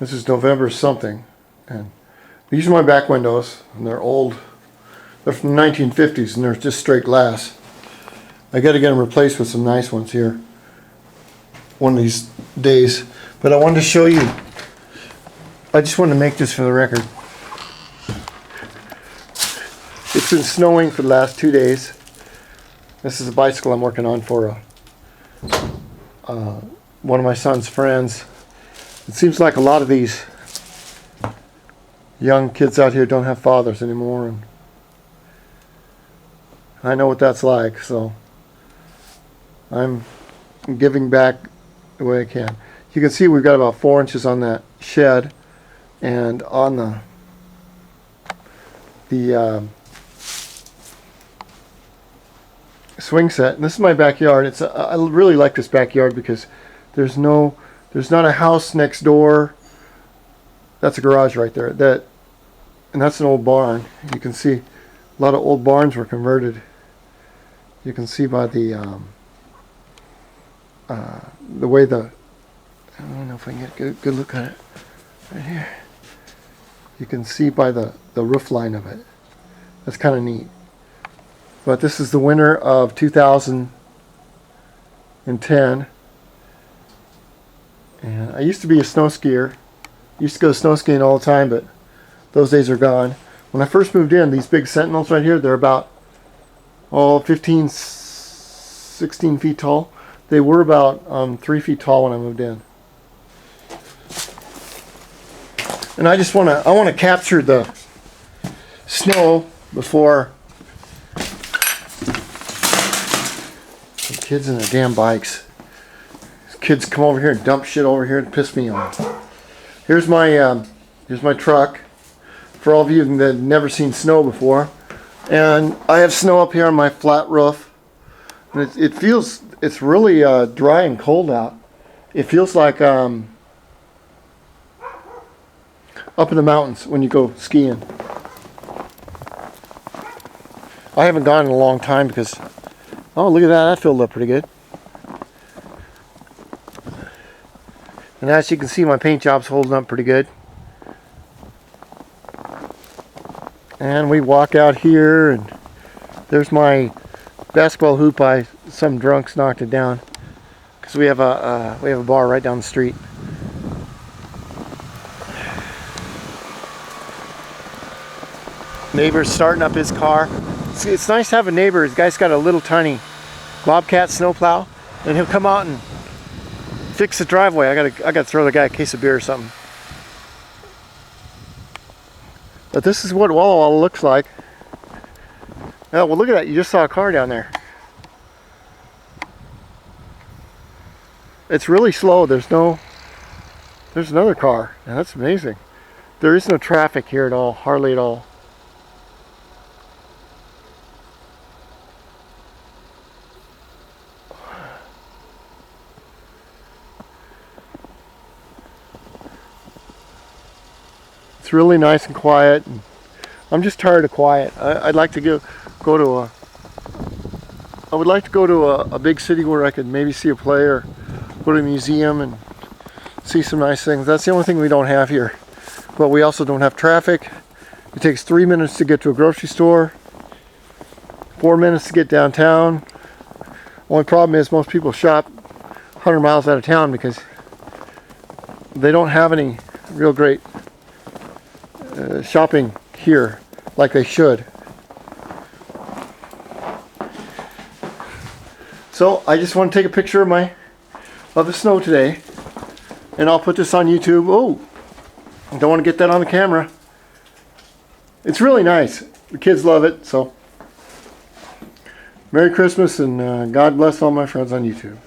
This is November something, and these are my back windows, and they're old. They're from the 1950s, and they're just straight glass. I got to get them replaced with some nice ones here one of these days. But I wanted to show you. I just wanted to make this for the record. It's been snowing for the last 2 days. This is a bicycle I'm working on for one of my son's friends. It seems like a lot of these young kids out here don't have fathers anymore, and I know what that's like, so I'm giving back the way I can. You can see we've got about 4 inches on that shed, and on the swing set. And this is my backyard. I really like this backyard because there's not a house next door. That's a garage right there. And that's an old barn. You can see a lot of old barns were converted. You can see by the way I don't know if I can get a good look at it right here. You can see by the roof line of it. That's kind of neat. But this is the winter of 2010. And I used to be a snow skier. Used to go snow skiing all the time, but those days are gone. When I first moved in, these big sentinels right here, they're about 15, 16 feet tall. They were about 3 feet tall when I moved in. And I want to capture the snow before the kids and their damn bikes. These kids come over here and dump shit over here and piss me off. Here's my truck. For all of you that have never seen snow before, and I have snow up here on my flat roof. And it's really dry and cold out. It feels like up in the mountains when you go skiing. I haven't gone in a long time because, oh, look at that, that filled up pretty good. And as you can see, my paint job's holding up pretty good. And we walk out here, and there's my basketball hoop. Some drunks knocked it down because we have a bar right down the street. Neighbor's starting up his car. It's nice to have a neighbor. This guy's got a little tiny Bobcat snowplow, and he'll come out and fix the driveway. I gotta throw the guy a case of beer or something. But this is what Walla looks like. Oh, well, look at that. You just saw a car down there. It's really slow. There's another car. And that's amazing. There is no traffic here at all. Hardly at all. It's really nice and quiet. I'm just tired of quiet. I'd like to I would like to go to a big city where I could maybe see a play or go to a museum and see some nice things. That's the only thing we don't have here. But we also don't have traffic. It takes 3 minutes to get to a grocery store, 4 minutes to get downtown. Only problem is most people shop 100 miles out of town because they don't have any real great shopping here like they should. So I just want to take a picture of the snow today, and I'll put this on YouTube. Oh, I don't want to get that on the camera. It's really nice. The kids love it. So Merry Christmas, and God bless all my friends on YouTube.